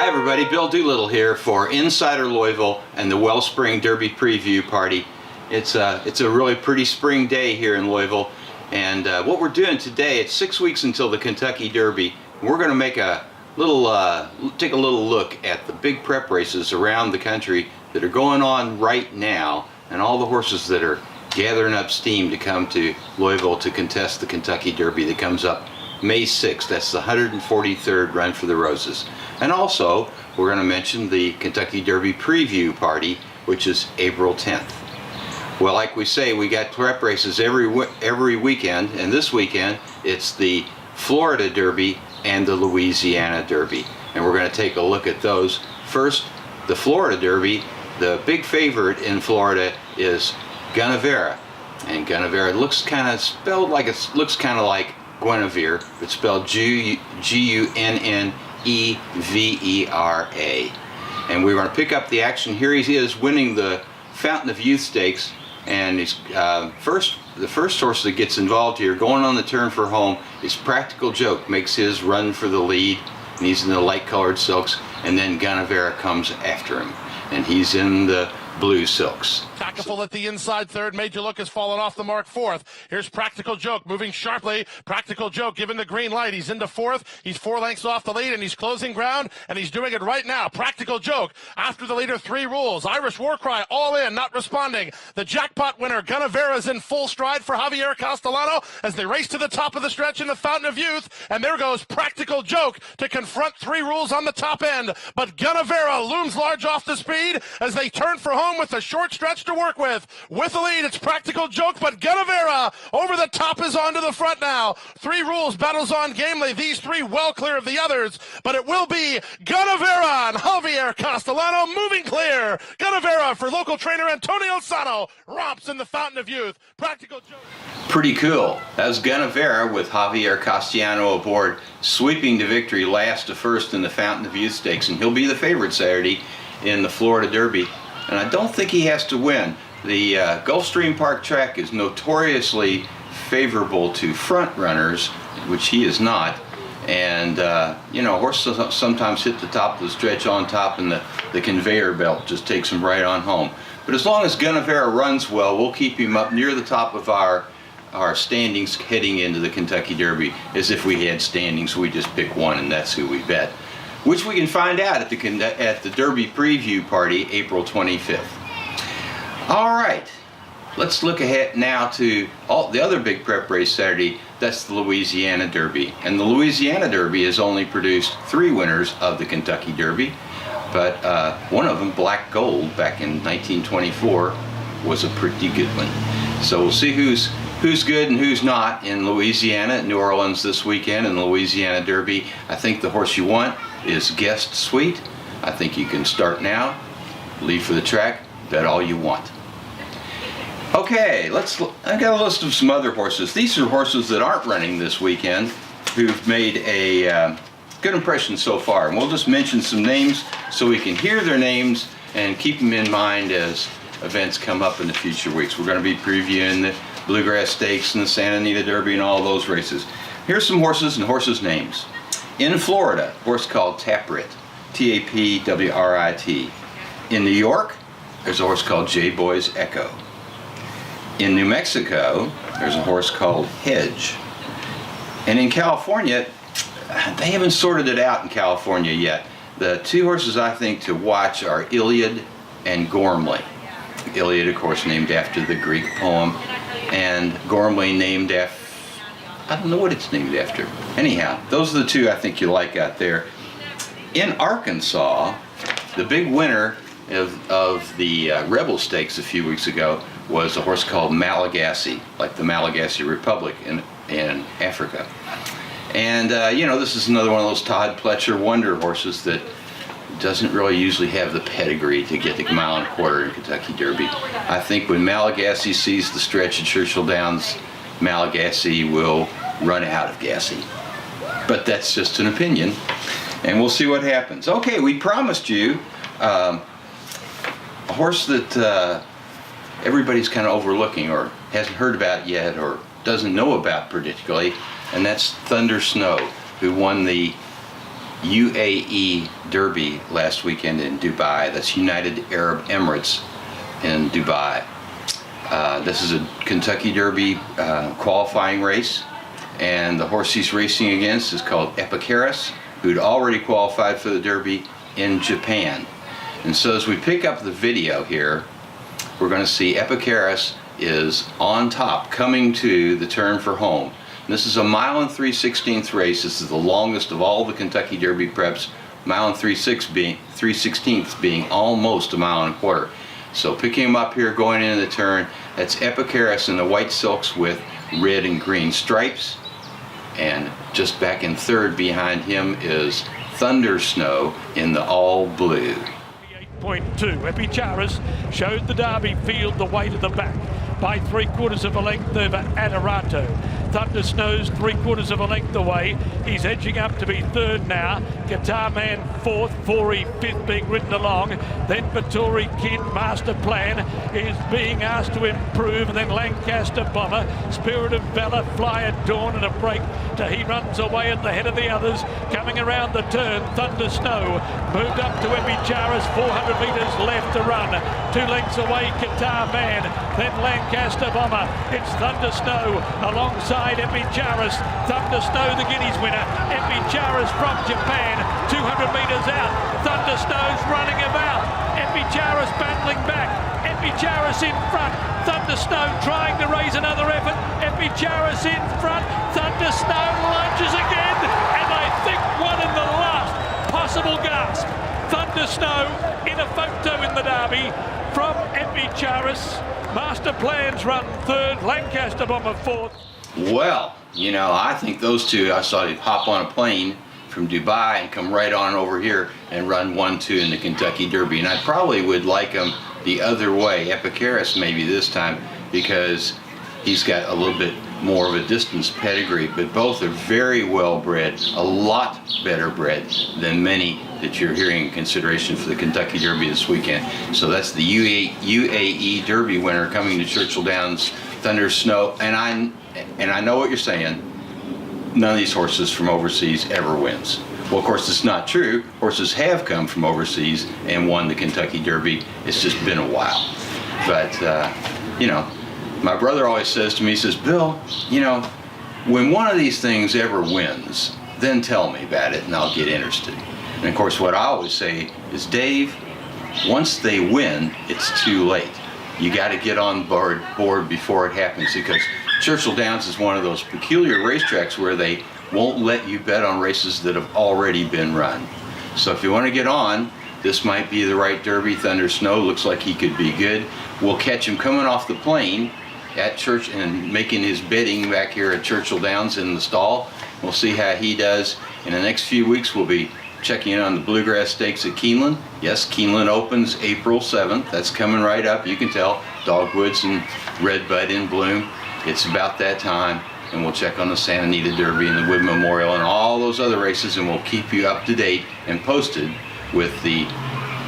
Hi everybody, Bill Doolittle here for Insider Louisville and the Wellspring Derby Preview Party. It's a really pretty spring day here in Louisville, and what we're doing today, it's 6 weeks until the Kentucky Derby. We're going to make a little, take a little look at the big prep races around the country that are going on right now, and all the horses that are gathering up steam to come to Louisville to contest the Kentucky Derby that comes up May 6th. That's the 143rd Run for the Roses. And also, we're going to mention the Kentucky Derby Preview Party, which is April 10th. Well, like we say, we got prep races every weekend, and this weekend it's the Florida Derby and the Louisiana Derby. And we're going to take a look at those. First, the Florida Derby. The big favorite in Florida is Gunnevera. And Gunnevera looks kind of spelled like looks kind of like Guinevere, but spelled Gunnevera. And we're going to pick up the action. Here he is winning the Fountain of Youth Stakes, and he's the first horse that gets involved here, going on the turn for home, is Practical Joke. Makes his run for the lead, and he's in the light colored silks, and then Gunnevera comes after him, and he's in the blue silks. Tactful at the inside third. Major Look has fallen off the mark fourth. Here's Practical Joke moving sharply. Practical Joke given the green light. He's into fourth. He's 4 lengths off the lead, and he's closing ground, and he's doing it right now. Practical Joke after the leader, 3 rules. Irish War Cry all in, not responding. The jackpot winner, Gunnevera, is in full stride for Javier Castellano as they race to the top of the stretch in the Fountain of Youth, and there goes Practical Joke to confront 3 rules on the top end. But Gunnevera looms large off the speed as they turn for home with a short stretch to work with. With the lead, it's Practical Joke, but Gunnevera over the top is on to the front now. 3 rules, battles on gamely. These 3 well clear of the others, but it will be Gunnevera and Javier Castellano moving clear. Gunnevera for local trainer Antonio Sano romps in the Fountain of Youth. Practical Joke. Pretty cool. That was Gunnevera with Javier Castellano aboard, sweeping to victory last to first in the Fountain of Youth Stakes, and he'll be the favorite Saturday in the Florida Derby. And I don't think he has to win. The Gulfstream Park track is notoriously favorable to front runners, which he is not. And you know, horses sometimes hit the top of the stretch on top, and the conveyor belt just takes him right on home. But as long as Gunnevera runs well, we'll keep him up near the top of our standings heading into the Kentucky Derby. As if we had standings, we just pick one, and that's who we bet, which we can find out at the Derby Preview Party, April 25th. All right, let's look ahead now to all the other big prep race Saturday. That's the Louisiana Derby. And the Louisiana Derby has only produced 3 winners of the Kentucky Derby, but one of them, Black Gold, back in 1924, was a pretty good one. So we'll see who's good and who's not in Louisiana, at New Orleans this weekend in the Louisiana Derby. I think the horse you want is Guest Sweet. I think you can start now, leave for the track, bet all you want. Okay, I got a list of some other horses. These are horses that aren't running this weekend who've made a good impression so far. And we'll just mention some names so we can hear their names and keep them in mind as events come up in the future weeks. We're going to be previewing the Bluegrass Stakes and the Santa Anita Derby and all those races. Here's some horses and horses' names. In Florida, a horse called Tapwrit, Tapwrit. In New York, there's a horse called J-Boy's Echo. In New Mexico, there's a horse called Hedge. And in California, they haven't sorted it out in California yet. The 2 horses I think to watch are Iliad and Gormley. Iliad, of course, named after the Greek poem, and Gormley named after, I don't know what it's named after. Anyhow, those are the 2 I think you like out there. In Arkansas, the big winner of the Rebel Stakes a few weeks ago was a horse called Malagasy, like the Malagasy Republic in Africa. And you know, this is another one of those Todd Pletcher wonder horses that doesn't really usually have the pedigree to get the 1.25 mile in Kentucky Derby. I think when Malagasy sees the stretch at Churchill Downs, Malagasy will run out of gassy. But that's just an opinion, and we'll see what happens. Okay, we promised you a horse that everybody's kind of overlooking or hasn't heard about yet or doesn't know about particularly, and that's Thunder Snow, who won the UAE Derby last weekend in Dubai. That's United Arab Emirates in Dubai. This is a Kentucky Derby qualifying race, and the horse he's racing against is called Epicharis, who'd already qualified for the Derby in Japan. And so as we pick up the video here, we're going to see Epicharis is on top, coming to the turn for home. And this is a 1 3/16 race. This is the longest of all the Kentucky Derby preps, 1 3/16 being almost a 1.25 miles. So picking him up here going into the turn, that's Epicharis in the white silks with red and green stripes. And just back in third behind him is Thunder Snow in the all blue. 8.2. Epicharis showed the Derby field the way to the back by 3/4 of a length over Adorato. Thunder Snow's 3/4 of a length away. He's edging up to be third now. Guitar Man fourth, Forey fifth being ridden along. Then Vittori Kid, Master Plan is being asked to improve. And then Lancaster Bomber, Spirit of Valor, Flyer Dawn and a break. He runs away at the head of the others. Coming around the turn, Thunder Snow moved up to Epicharis, 400 metres left to run. 2 lengths away, Guitar Man. Then Lancaster Bomber. It's Thunder Snow alongside Epicharis. Thunder Snow, the Guineas winner. Epicharis from Japan, 200 metres out. Thunder Snow's running about. Epicharis battling back. Epicharis in front. Thunder Snow trying to raise another effort. Epicharis in front. Thunder Snow lunges again. And I think one in the last possible gasp. Thunder Snow in a photo in the Derby from Epicharis. Master Plans run third. Lancaster Bomber fourth. Well, you know, I think those two, I saw him hop on a plane from Dubai and come right on over here and run 1-2 in the Kentucky Derby. And I probably would like him the other way, Epicharis maybe this time, because he's got a little bit more of a distance pedigree, but both are very well bred, a lot better bred than many that you're hearing in consideration for the Kentucky Derby this weekend. So that's the UAE Derby winner coming to Churchill Downs, Thunder Snow. And I know what you're saying. None of these horses from overseas ever wins. Well, of course, it's not true. Horses have come from overseas and won the Kentucky Derby. It's just been a while. But, you know, my brother always says to me, he says, Bill, you know, when one of these things ever wins, then tell me about it and I'll get interested. And of course, what I always say is, Dave, once they win, it's too late. You got to get on board before it happens, because Churchill Downs is one of those peculiar racetracks where they won't let you bet on races that have already been run. So if you want to get on, this might be the right Derby. Thunder Snow looks like he could be good. We'll catch him coming off the plane at Church and making his betting back here at Churchill Downs in the stall. We'll see how he does. In the next few weeks, we'll be checking in on the Bluegrass Stakes at Keeneland. Yes, Keeneland opens April 7th. That's coming right up. You can tell Dogwoods and Redbud in bloom. It's about that time. And we'll check on the Santa Anita Derby and the Wood Memorial and all those other races, and we'll keep you up to date and posted with the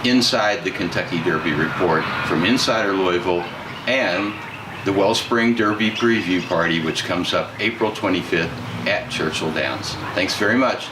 Inside the Kentucky Derby report from Insider Louisville and the Wellspring Derby preview party, which comes up April 25th at Churchill Downs. Thanks very much.